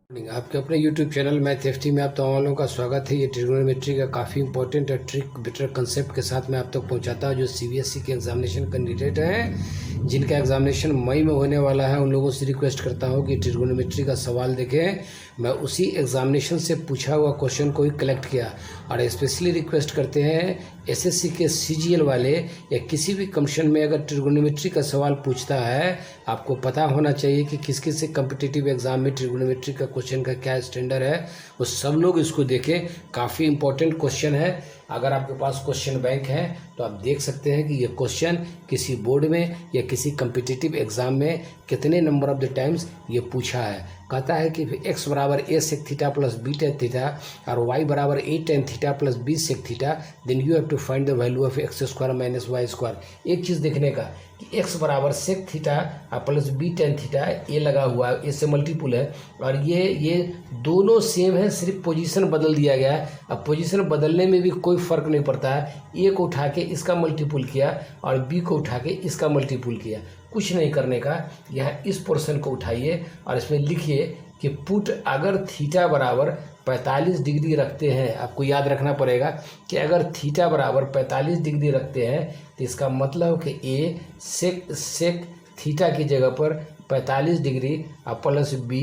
आपके अपने YouTube channel math FT में आप तमाम लोगों का स्वागत है। ये ट्रिग्नोमेट्री का काफ़ी इंपॉर्टेंट ट्रिक बिटर कंसेप्ट के साथ मैं आप तक पहुंचाता हूं। जो सीबीएसई के एग्जामिनेशन कैंडिडेट हैं, जिनका एग्जामिनेशन मई में होने वाला है, उन लोगों से रिक्वेस्ट करता हूं कि ट्रिग्नोमेट्री का सवाल देखें। मैं उसी एग्जामिनेशन से पूछा हुआ क्वेश्चन को ही कलेक्ट किया और स्पेशली रिक्वेस्ट करते हैं एसएससी के सीजीएल वाले या किसी भी कमीशन में अगर ट्रिग्नोमेट्री का सवाल पूछता है, आपको पता होना चाहिए कि किस किस से कम्पिटिटिव एग्जाम में ट्रिग्नोमेट्री का क्वेश्चन का क्या स्टैंडर्ड है। वो सब लोग इसको देखें, काफ़ी इंपॉर्टेंट क्वेश्चन है। अगर आपके पास क्वेश्चन बैंक है तो आप देख सकते हैं कि ये क्वेश्चन किसी बोर्ड में या किसी कम्पिटिटिव एग्जाम में कितने नंबर ऑफ द टाइम्स ये पूछा है। कहता है कि x बराबर a sec theta plus b tan theta और y बराबर a tan theta plus b sec theta, then you have to find the value of x square minus y square. एक चीज़ देखने का कि x बराबर sec theta plus b tan theta, ये लगा हुआ है, इससे मल्टीपुल है और ये दोनों सेम है, सिर्फ पोजीशन बदल दिया गया है। अब पोजीशन बदलने में भी कोई फ़र्क नहीं पड़ता है। a को उठा के इसका मल्टीपुल किया और b को उठा के इसका मल्टीपुल किया, कुछ नहीं करने का। यहाँ इस पोर्शन को उठाइए और इसमें लिखिए कि पुट अगर थीटा बराबर 45 डिग्री रखते हैं, आपको याद रखना पड़ेगा कि अगर थीटा बराबर 45 डिग्री रखते हैं तो इसका मतलब कि a सेक थीटा की जगह पर 45 डिग्री और प्लस b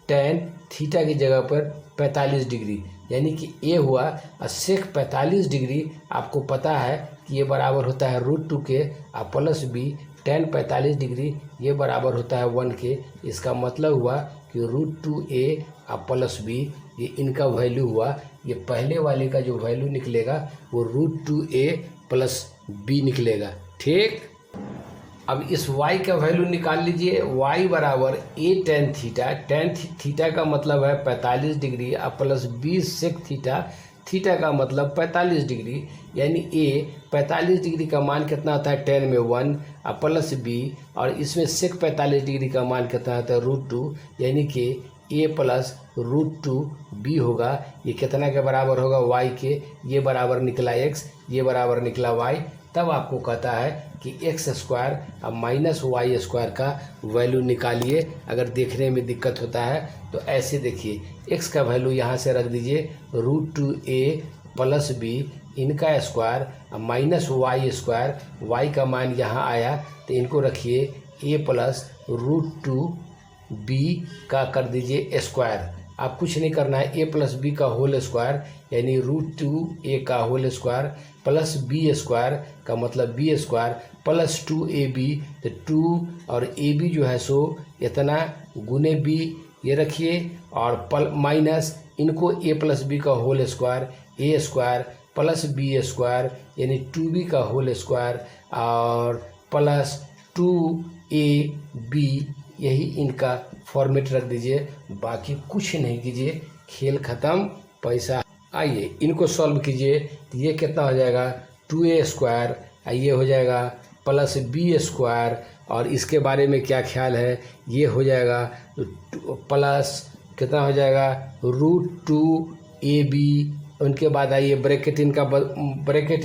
टेन थीटा की जगह पर 45 डिग्री, यानी कि a हुआ और सेक 45 डिग्री। आपको पता है कि ये बराबर होता है √2 के और प्लस b टेन 45 डिग्री, ये बराबर होता है 1 के। इसका मतलब हुआ कि √2a और प्लस b, ये इनका वैल्यू हुआ। ये पहले वाले का जो वैल्यू निकलेगा वो √2a प्लस b निकलेगा, ठीक। अब इस y का वैल्यू निकाल लीजिए। y बराबर a tan theta, tan theta का मतलब है 45 डिग्री और plus b sec theta, theta का मतलब 45 डिग्री, यानी a 45 डिग्री का मान कितना होता है 10 में 1 और प्लस b, और इसमें सेक 45 डिग्री का मान कितना होता है √2, यानी कि a प्लस √2b होगा। ये कितना के बराबर होगा y के, ये बराबर निकला x, ये बराबर निकला y। तब आपको कहता है कि एक्स स्क्वायर और माइनस वाई स्क्वायर का वैल्यू निकालिए। अगर देखने में दिक्कत होता है तो ऐसे देखिए, एक्स का वैल्यू यहाँ से रख दीजिए √2a प्लस b इनका स्क्वायर और माइनस वाई स्क्वायर, वाई का मान यहाँ आया तो इनको रखिए a प्लस √2b का कर दीजिए स्क्वायर। आप कुछ नहीं करना है, a प्लस बी का होल स्क्वायर यानी √2a का whole square plus b square का मतलब b स्क्वायर प्लस 2ab, तो 2 और ab जो है सो इतना गुने b ये रखिए और माइनस इनको a प्लस बी का whole square a square plus b square यानी 2b का होल स्क्वायर और प्लस 2ab, यही इनका फॉर्मेट रख दीजिए। बाकी कुछ नहीं कीजिए, खेल ख़त्म, पैसा। आइए इनको सॉल्व कीजिए तो ये कितना हो जाएगा 2a स्क्वायर, ये हो जाएगा प्लस b स्क्वायर, और इसके बारे में क्या ख्याल है, ये हो जाएगा प्लस कितना हो जाएगा √2ab। उनके बाद आइए ब्रैकेट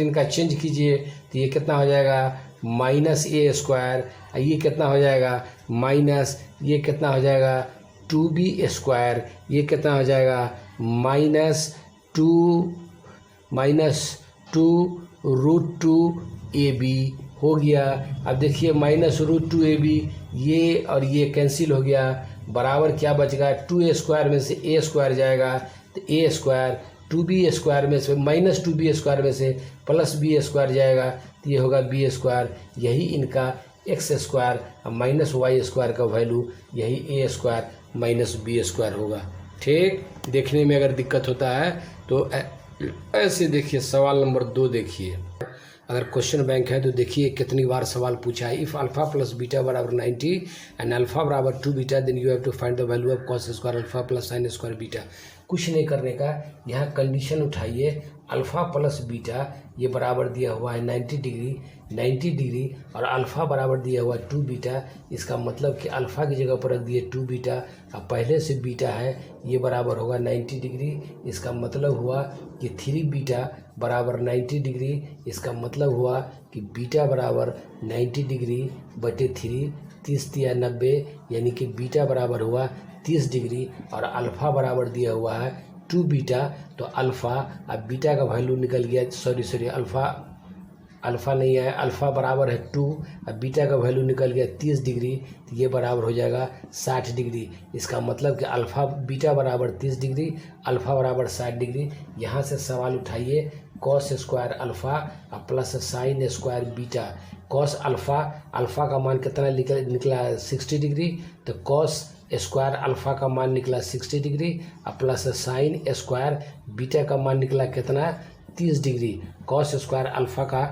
इनका चेंज कीजिए तो ये कितना हो जाएगा माइनस a स्क्वायर, ये कितना हो जाएगा माइनस, ये कितना हो जाएगा 2b स्क्वायर, ये कितना हो जाएगा माइनस 2 √2ab हो गया। अब देखिए माइनस √2ab, ये और ये कैंसिल हो गया, बराबर क्या बचेगा 2a स्क्वायर में से a स्क्वायर जाएगा तो a स्क्वायर, 2b स्क्वायर में से माइनस 2b स्क्वायर में से प्लस b स्क्वायर जाएगा तो ये होगा b स्क्वायर। यही इनका एक्स स्क्वायर और माइनस वाई स्क्वायर का वैल्यू यही a square minus b square होगा, ठीक। देखने में अगर दिक्कत होता है तो ऐसे देखिए। सवाल नंबर 2 देखिए, अगर क्वेश्चन बैंक है तो देखिए कितनी बार सवाल पूछा है। इफ़ अल्फ़ा प्लस बीटा बराबर 90 एंड अल्फ़ा बराबर 2 beta, then you have to find the value of cos square alpha plus sine square beta. कुछ नहीं करने का, यहाँ कंडीशन उठाइए, अल्फ़ा प्लस बीटा ये बराबर दिया हुआ है 90 डिग्री और अल्फ़ा बराबर दिया हुआ 2 बीटा। इसका मतलब कि अल्फ़ा की जगह पर रख दिए 2 बीटा और पहले से बीटा है, ये बराबर होगा 90 डिग्री। इसका मतलब हुआ कि 3 बीटा बराबर 90 डिग्री। इसका मतलब हुआ कि बीटा बराबर 90 डिग्री बटे 3, 30 दिया 90, यानी कि बीटा बराबर हुआ 30 डिग्री और अल्फ़ा बराबर दिया हुआ है 2 बीटा। तो अल्फ़ा, अब बीटा का वैल्यू निकल गया, सॉरी अल्फ़ा नहीं है, अल्फ़ा बराबर है 2, अब बीटा का वैल्यू निकल गया 30 डिग्री, तो ये बराबर हो जाएगा 60 डिग्री। इसका मतलब कि अल्फ़ा बीटा बराबर 30 डिग्री, अल्फ़ा बराबर 60 डिग्री। यहाँ से सवाल उठाइए cos square alpha plus sine square beta. Cos alpha का मान कितना निकला 60 डिग्री, तो कॉस स्क्वायर अल्फ़ा का मान निकला 60 degree plus sine square beta का मान निकला कितना 30 डिग्री। कॉस स्क्वायर अल्फ़ा का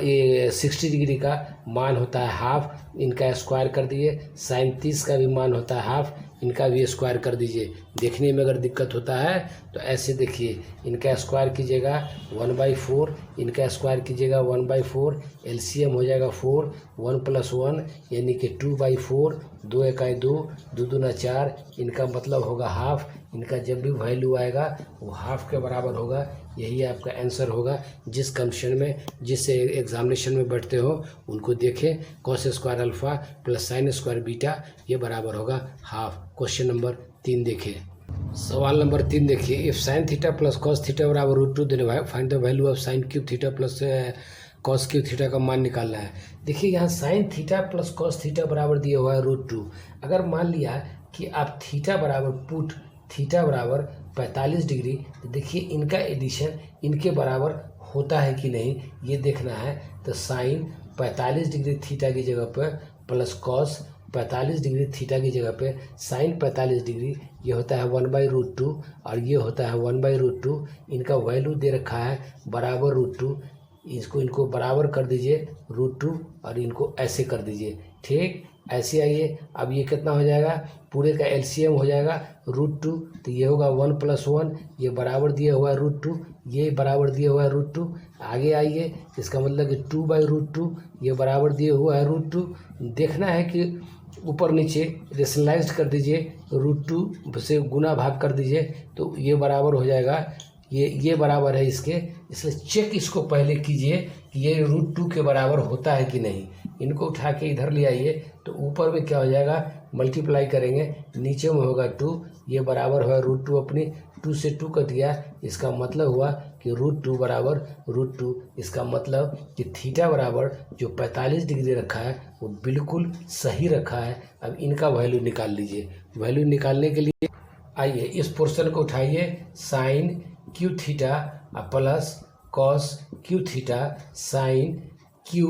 ये 60 डिग्री का मान होता है हाफ, इनका स्क्वायर कर दीजिए। साइन 30 का भी मान होता है हाफ, इनका भी स्क्वायर कर दीजिए। देखने में अगर दिक्कत होता है तो ऐसे देखिए, इनका स्क्वायर कीजिएगा 1/4, इनका स्क्वायर कीजिएगा 1/4, एलसीएम हो जाएगा 4, 1 + 1 यानी कि 2/4, 2 × 2, 2 दूना 4, इनका मतलब होगा हाफ। इनका जब भी वैल्यू आएगा वो हाफ के बराबर होगा। यही आपका आंसर होगा। जिस कंडीशन में, जिस एग्जामिनेशन में बैठते हो उनको देखें, cos square alpha plus sine square beta ये बराबर होगा हाफ। क्वेश्चन नंबर 3 देखिए। सवाल नंबर 3 देखिए, if sine theta plus cos theta बराबर √2 then find the value of sine cube theta plus cos cube theta का मान निकालना है। देखिए यहाँ sine theta plus cos theta बराबर दिया हुआ है √2। अगर मान लिया कि आप थीटा बराबर पुट थीटा बराबर 45 डिग्री, तो देखिए इनका एडिशन इनके बराबर होता है कि नहीं ये देखना है। तो साइन 45 डिग्री थीटा की जगह पर प्लस कॉस 45 डिग्री थीटा की जगह पे साइन 45 डिग्री, ये होता है 1/√2 और ये होता है 1/√2। इनका वैल्यू दे रखा है बराबर √2, इनको बराबर कर दीजिए √2 और इनको ऐसे कर दीजिए। ठीक ऐसे आइए, अब ये कितना हो जाएगा, पूरे का एलसीएम हो जाएगा √2, तो ये होगा 1 + 1, ये बराबर दिया हुआ है √2, ये बराबर दिया हुआ है √2। आगे आइए, इसका मतलब कि 2/√2 ये बराबर दिया हुआ है √2। देखना है कि ऊपर नीचे रेशनलाइज कर दीजिए, √2 से गुना भाग कर दीजिए तो ये बराबर हो जाएगा, ये बराबर है इसके। इसलिए चेक इसको पहले कीजिए कि ये √2 के बराबर होता है कि नहीं। इनको उठा के इधर ले आइए तो ऊपर में क्या हो जाएगा, मल्टीप्लाई करेंगे, नीचे में होगा 2, ये बराबर हुआ √2 अपनी 2 से 2 कट गया। इसका मतलब हुआ कि √2 बराबर √2। इसका मतलब कि थीटा बराबर जो 45 डिग्री रखा है वो बिल्कुल सही रखा है। अब इनका वैल्यू निकाल लीजिए। वैल्यू निकालने के लिए आइए इस पोर्शन को उठाइए, sine cube theta plus cos cube theta sine cube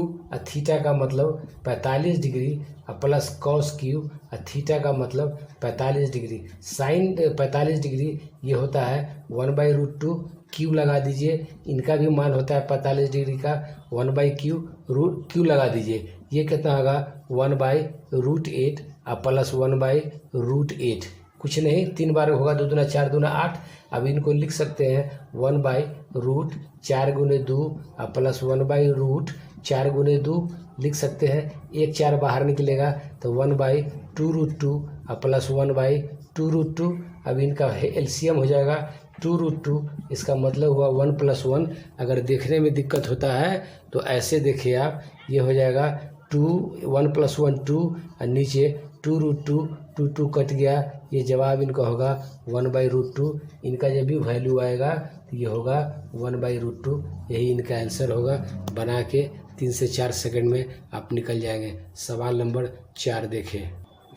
theta का मतलब 45 degree plus cos cube theta का मतलब 45 डिग्री। साइन 45 डिग्री ये होता है 1/√2, क्यू लगा दीजिए, इनका भी मान होता है 45 डिग्री का 1/क्यू, क्यू लगा दीजिए, ये कितना होगा 1/√8 प्लस 1/√8। कुछ नहीं, 3 बार होगा, 2 दूना 4 दूना 8। अब इनको लिख सकते हैं 1/4 गुने 2 प्लस 1/4 गुने 2 लिख सकते हैं। 1 4 बाहर निकलेगा तो 1/2√2 प्लस 1/2√2। अब इनका एलसीएम हो जाएगा 2√2। इसका मतलब हुआ 1 + 1। अगर देखने में दिक्कत होता है तो ऐसे देखिए आप, ये हो जाएगा 1 + 1 2 और नीचे 2√2, 2 कट गया, ये जवाब इनका होगा 1/√2। इनका जब भी वैल्यू आएगा तो ये होगा 1/√2। यही इनका आंसर होगा। बना के 3 से 4 सेकंड में आप निकल जाएंगे। सवाल नंबर 4 देखिए।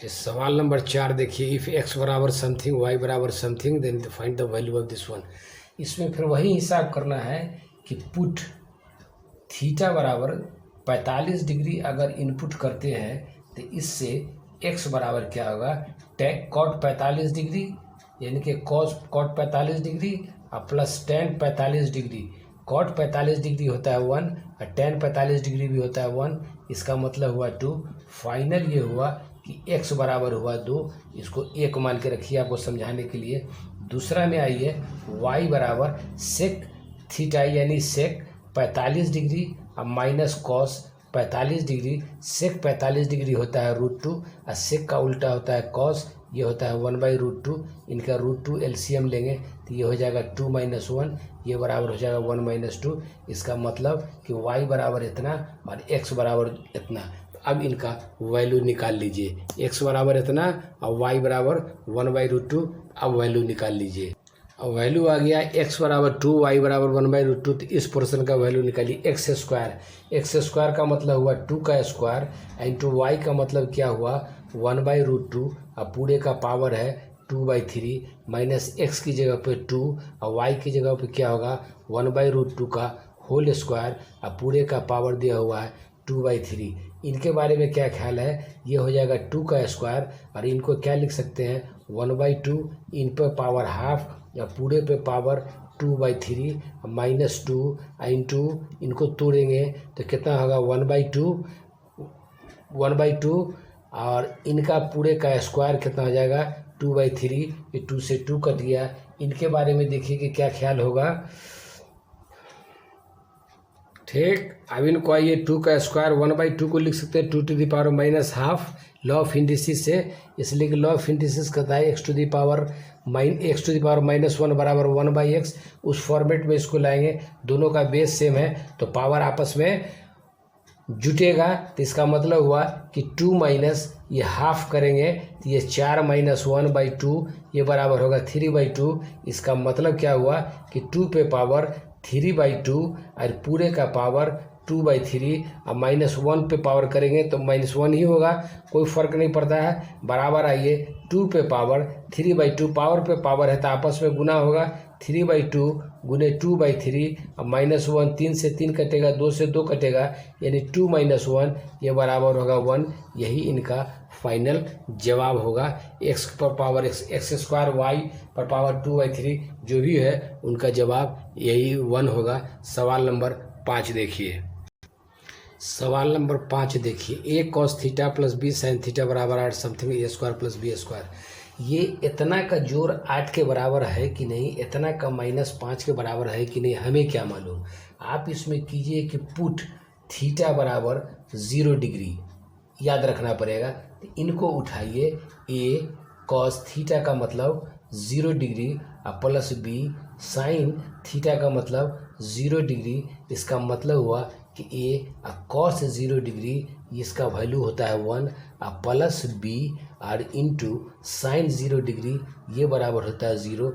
सवाल नंबर 4 देखिए, इफ़ x बराबर समथिंग y बराबर something then find the value of this one. इसमें फिर वही हिसाब करना है कि पुट थीटा बराबर 45 डिग्री अगर इनपुट करते हैं तो इससे x बराबर क्या होगा, कॉट 45 डिग्री यानी कि cot 45 degree plus tan 45 degree. Cot 45 degree होता है 1 और टेन 45 डिग्री भी होता है 1। इसका मतलब हुआ 2। फाइनल ये हुआ कि x बराबर हुआ 2। इसको 1 मान के रखिए आपको समझाने के लिए। दूसरा में आइए, y बराबर सेक थीटा यानी सेक 45 डिग्री और माइनस कॉस 45 डिग्री। सेक 45 डिग्री होता है √2 और सेक का उल्टा होता है कॉस, ये होता है 1/√2। इनका √2 एलसीएम लेंगे तो ये हो जाएगा 2 - 1, ये बराबर हो जाएगा 1 - 2। इसका मतलब कि y बराबर इतना और x बराबर इतना। तो अब इनका वैल्यू निकाल लीजिए, x बराबर इतना और y बराबर 1/√2। अब वैल्यू निकाल लीजिए। अब वैल्यू आ गया x बराबर 2, y बराबर 1/√2। तो इस पोर्शन का वैल्यू निकालिए। एक्स स्क्वायर का मतलब हुआ 2 का स्क्वायर इंटू y का मतलब क्या हुआ 1/√2। अब पूरे का पावर है 2/3 माइनस x की जगह पे 2 और y की जगह पे क्या होगा 1/√2 का होल स्क्वायर। अब पूरे का पावर दिया हुआ है 2/3। इनके बारे में क्या ख्याल है, ये हो जाएगा 2 का स्क्वायर और इनको क्या लिख सकते हैं 1/2, इन पर पावर हाफ या पूरे पे पावर 2/3 माइनस 2 इंटू इनको तोड़ेंगे तो कितना होगा 1/2 और इनका पूरे का स्क्वायर कितना हो जाएगा 2/3। ये 2 से 2 कट गया। इनके बारे में देखिए कि क्या ख्याल होगा। ठीक, अब इनको आइए 2 का स्क्वायर 1/2 को लिख सकते हैं 2 to the power minus half law of indices से, इसलिए कि लॉ ऑफ इंडिसिस कहता है x टू द पावर -1 बराबर 1/x। उस फॉर्मेट में इसको लाएंगे, दोनों का बेस सेम है तो पावर आपस में जुटेगा। तो इसका मतलब हुआ कि 2 माइनस ये हाफ करेंगे तो ये 4 माइनस 1/2 ये बराबर होगा 3/2। इसका मतलब क्या हुआ कि 2 पे पावर 3/2 और पूरे का पावर 2/3 और -1 पे पावर करेंगे तो -1 ही होगा, कोई फर्क नहीं पड़ता है। बराबर आइए 2 पे पावर 3/2, पावर पे पावर है तो आपस में गुना होगा 3/2 गुने 2/3 और -1 3 से 3 कटेगा, 2 से 2 कटेगा यानी 2 - 1 ये बराबर होगा 1। यही इनका फाइनल जवाब होगा। x पर पावर एक्स स्क्वायर y पर पावर 2/3 जो भी है उनका जवाब यही 1 होगा। सवाल नंबर 5 देखिए। सवाल नंबर 5 देखिए, a cos theta plus b sin theta बराबर 8 something a square plus b square. ये इतना का जोड़ 8 के बराबर है कि नहीं, इतना का -5 के बराबर है कि नहीं, हमें क्या मालूम। आप इसमें कीजिए कि पुट थीटा बराबर 0 डिग्री याद रखना पड़ेगा। तो इनको उठाइए, a cos थीटा का मतलब 0 डिग्री और प्लस b साइन थीटा का मतलब 0 डिग्री। इसका मतलब हुआ कि a cos 0 डिग्री इसका वैल्यू होता है 1 और प्लस b और इंटू साइन 0 डिग्री ये बराबर होता है 0।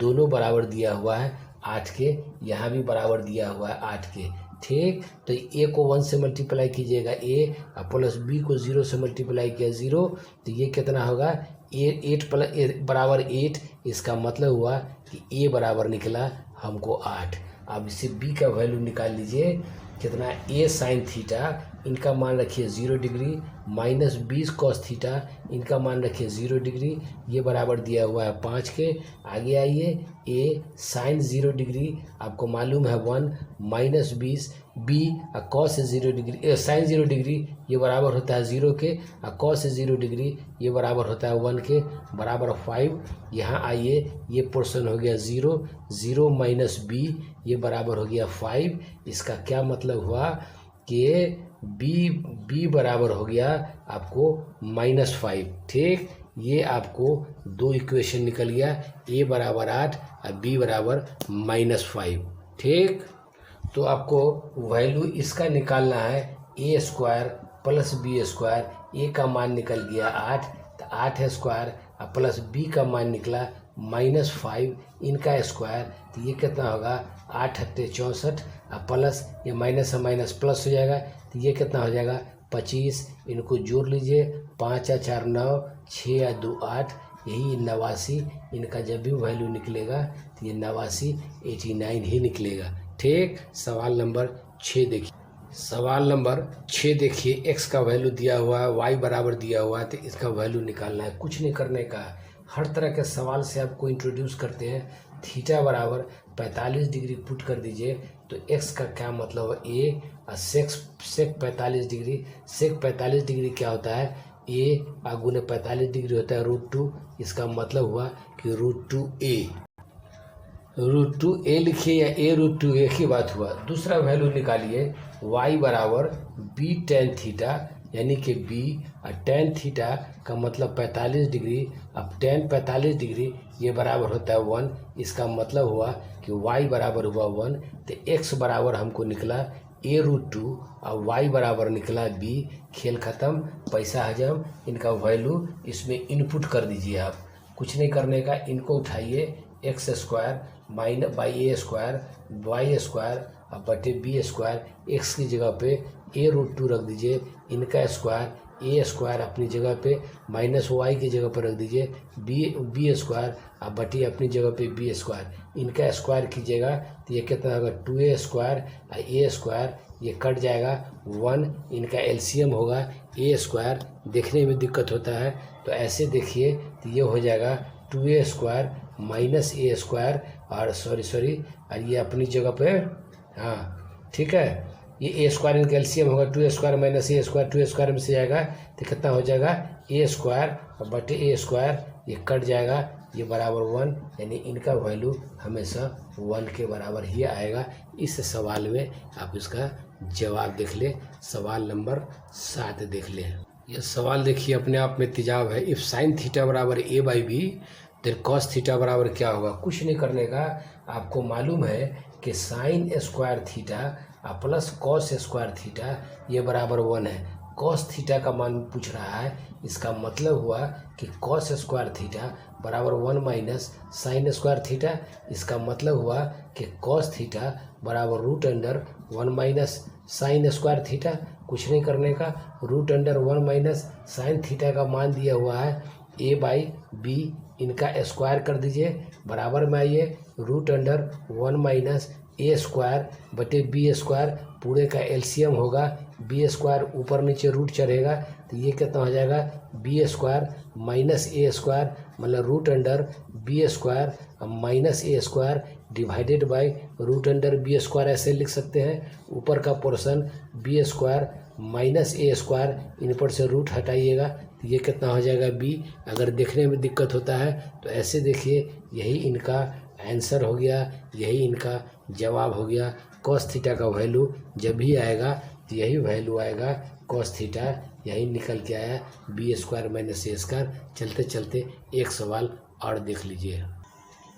दोनों बराबर दिया हुआ है 8 के, यहाँ भी बराबर दिया हुआ है 8 के। ठीक, तो a को 1 से मल्टीप्लाई कीजिएगा a और प्लस b को 0 से मल्टीप्लाई किया 0, तो ये कितना होगा 8 प्लस बराबर 8। इसका मतलब हुआ कि a बराबर निकला हमको 8। अब इसे b का वैल्यू निकाल लीजिए, कितना a साइन थीटा इनका मान रखिए 0 डिग्री माइनस 20 कॉस थीटा इनका मान रखिए 0 डिग्री, ये बराबर दिया हुआ है 5 के। आगे आइए a साइन 0 डिग्री आपको मालूम है 1 minus 20 b cos 0 degree sine 0 degree ये बराबर होता है 0 के और कॉस 0 डिग्री ये बराबर होता है 1 के, बराबर 5। यहाँ आइए ये पोर्शन हो गया 0 0 माइनस b ये बराबर हो गया 5। इसका क्या मतलब हुआ कि b बराबर हो गया आपको -5। ठीक, ये आपको 2 इक्वेशन निकल गया, a बराबर 8 और b बराबर -5। ठीक, तो आपको वैल्यू इसका निकालना है a square plus b square. a का मान निकल गया 8 तो 8 स्क्वायर और प्लस b का मान निकला -5 इनका स्क्वायर, तो ये कितना होगा 8 × 64 और प्लस ये माइनस से माइनस प्लस हो जाएगा, तो ये कितना हो जाएगा 25। इनको जोड़ लीजिए 5 × 4 9 6 × 2 8 यही 89। इनका जब भी वैल्यू निकलेगा तो ये 89 ही निकलेगा। ठीक, सवाल नंबर 6 देखिए। सवाल नंबर 6 देखिए, x का वैल्यू दिया हुआ है y बराबर दिया हुआ है, तो इसका वैल्यू निकालना है। कुछ नहीं करने का, हर तरह के सवाल से आपको इंट्रोड्यूस करते हैं। थीटा बराबर 45 डिग्री पुट कर दीजिए तो x का क्या मतलब है a और सेक 45 डिग्री। सेक 45 डिग्री क्या होता है a गुने 45 डिग्री होता है √2। इसका मतलब हुआ कि √2a लिखिए या a√2 एक ही बात हुआ। दूसरा वैल्यू निकालिए y बराबर b tan थीटा यानी कि b और tan थीटा का मतलब 45 डिग्री। अब tan 45 डिग्री ये बराबर होता है 1। इसका मतलब हुआ कि y बराबर हुआ 1। तो x बराबर हमको निकला a√2 और y बराबर निकला b। खेल ख़त्म, पैसा हजम। इनका वैल्यू इसमें इनपुट कर दीजिए आप, कुछ नहीं करने का। इनको उठाइए, x² minus by a² y² और बटे b²। x की जगह पे a√2 रख दीजिए, इनका स्क्वायर a² अपनी जगह पे माइनस y की जगह पर रख दीजिए b² और बटी अपनी जगह पे b²। इनका स्क्वायर कीजिएगा तो ये कितना होगा 2a² और a², ये कट जाएगा 1। इनका एलसीएम होगा a²। देखने में दिक्कत होता है तो ऐसे देखिए तो ये हो जाएगा 2a² माइनस a² और सॉरी और ये अपनी जगह पे, हाँ ठीक है, ये a² इनका एलसीएम होगा 2a² माइनस a²। 2a² में से जाएगा तो कितना हो जाएगा a² और बटे a², ये कट जाएगा, ये बराबर 1। यानी इनका वैल्यू हमेशा 1 के बराबर ही आएगा। इस सवाल में आप इसका जवाब देख लें। सवाल नंबर 7 देख लें। यह सवाल देखिए अपने आप में तेजाब है। इफ़ साइन थीटा बराबर a/b देन कॉस थीटा बराबर क्या होगा। कुछ नहीं करने का, आपको मालूम है कि sine square theta plus cos square theta ये बराबर 1 है। कॉस थीटा का मान पूछ रहा है, इसका मतलब हुआ कि कॉस स्क्वायर थीटा बराबर 1 माइनस साइन स्क्वायर थीटा। इसका मतलब हुआ कि कॉस थीटा बराबर √1 माइनस साइन स्क्वायर थीटा। कुछ नहीं करने का, √1 माइनस साइन थीटा का मान दिया हुआ है a/b। इनका स्क्वायर कर दीजिए, बराबर में आइए √1 माइनस a² बटे b²। पूरे का एलसीएम होगा b², ऊपर नीचे रूट चढ़ेगा तो ये कितना हो जाएगा b² माइनस a², मतलब √b² minus a² divided by √b²। ऐसे लिख सकते हैं। ऊपर का पोर्शन b² माइनस a², इन पर से रूट हटाइएगा तो ये कितना हो जाएगा b। अगर देखने में दिक्कत होता है तो ऐसे देखिए, यही इनका आंसर हो गया, यही इनका जवाब हो गया। कॉस थीटा का वैल्यू जब भी आएगा तो यही वैल्यू आएगा कॉस थीटा, यही निकल के आया b² माइनस a²। चलते चलते एक सवाल और देख लीजिए।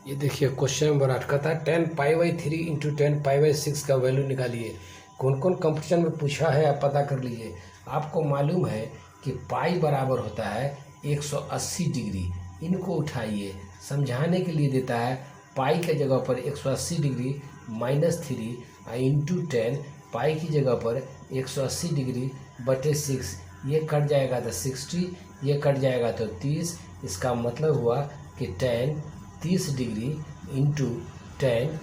ये देखिए क्वेश्चन नंबर 8 का था 10π/3 इंटू 10π/6 का वैल्यू निकालिए। कौन कौन कंपटीशन में पूछा है आप पता कर लीजिए। आपको मालूम है कि पाई बराबर होता है 180 डिग्री। इनको उठाइए, समझाने के लिए देता है। पाई के जगह पर 180 डिग्री माइनस 3 इंटू 10, पाई की जगह पर 180 डिग्री बटे 6। ये कट जाएगा तो 60, ये कट जाएगा तो 30। इसका मतलब हुआ कि 30 डिग्री इंटू 10,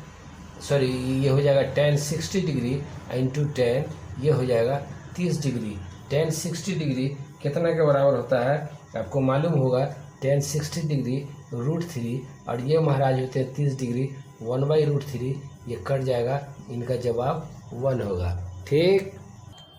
सॉरी ये हो जाएगा 60 डिग्री इंटू 10, ये हो जाएगा 30 डिग्री। 60 डिग्री कितना के बराबर होता है आपको मालूम होगा, 60 डिग्री √3 और ये महाराज होते हैं 30 डिग्री 1/√3। ये कट जाएगा, इनका जवाब 1 होगा। ठीक,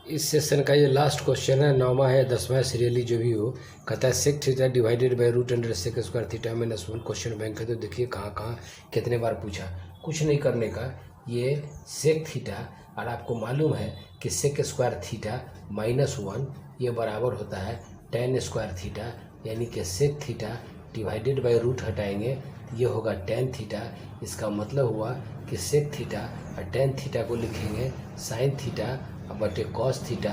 इस सेशन का ये लास्ट क्वेश्चन है, 9वां है 10वां सीरियली जो भी हो। कहता है sec theta divided by √sec² theta minus 1 question bank है। तो देखिए कहाँ कितने बार पूछा। कुछ नहीं करने का, ये सेक थीटा और आपको मालूम है कि sec² थीटा माइनस 1 ये बराबर होता है tan² थीटा। यानी कि sec theta divided by root हटाएंगे तो ये होगा tan थीटा। इसका मतलब हुआ कि सेक थीटा और tan थीटा को लिखेंगे साइन थीटा बटे कॉस थीटा।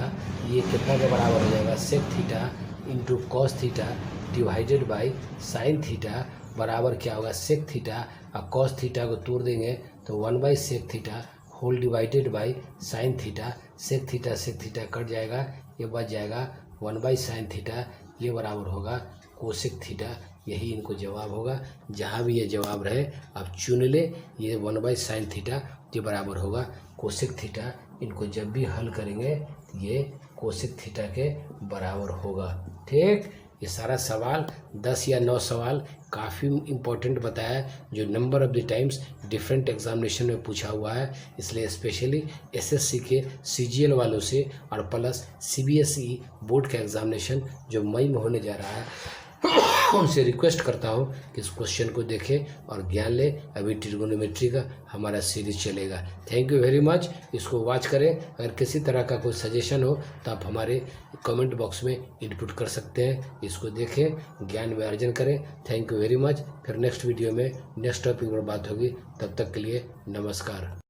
ये कितना के बराबर हो जाएगा sec theta into cos theta divided by sine theta बराबर क्या होगा सेक थीटा और कॉस थीटा को तोड़ देंगे तो 1/सेक theta whole divided by sine theta. Sec theta cut जाएगा, ये बच जाएगा 1/साइन थीटा। ये बराबर होगा कोसेक थीटा। यही इनको जवाब होगा। जहाँ भी ये जवाब रहे आप चुन ले। ये 1/साइन थीटा ये बराबर होगा कोसेक थीटा। इनको जब भी हल करेंगे तो ये कोसेक थीटा के बराबर होगा। ठीक, ये सारा सवाल 10 या 9 सवाल काफ़ी इम्पोर्टेंट बताया, जो number of the times different examination में पूछा हुआ है। इसलिए स्पेशली एसएससी के सीजीएल वालों से और प्लस सीबीएसई बोर्ड का एग्जामिनेशन जो मई में होने जा रहा है उनसे रिक्वेस्ट करता हूँ कि इस क्वेश्चन को देखें और ज्ञान लें। अभी ट्रिगोनोमेट्री का हमारा सीरीज चलेगा। Thank you very much. इसको वॉच करें। अगर किसी तरह का कोई सजेशन हो तो आप हमारे कमेंट बॉक्स में इनपुट कर सकते हैं। इसको देखें, ज्ञान में अर्जन करें। Thank you very much. फिर नेक्स्ट वीडियो में नेक्स्ट टॉपिक पर बात होगी। तब तक के लिए नमस्कार।